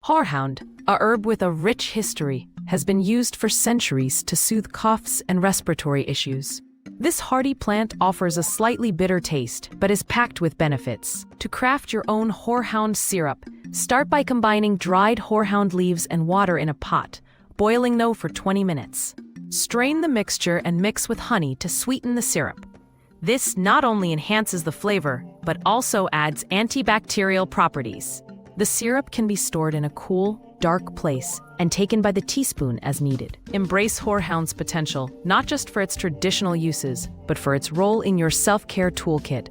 Horehound, a herb with a rich history, has been used for centuries to soothe coughs and respiratory issues. This hardy plant offers a slightly bitter taste, but is packed with benefits. To craft your own Horehound syrup, start by combining dried Horehound leaves and water in a pot, boiling though for 20 minutes. Strain the mixture and mix with honey to sweeten the syrup. This not only enhances the flavor, but also adds antibacterial properties. The syrup can be stored in a cool, dark place and taken by the teaspoon as needed. Embrace Horehound's potential, not just for its traditional uses, but for its role in your self-care toolkit.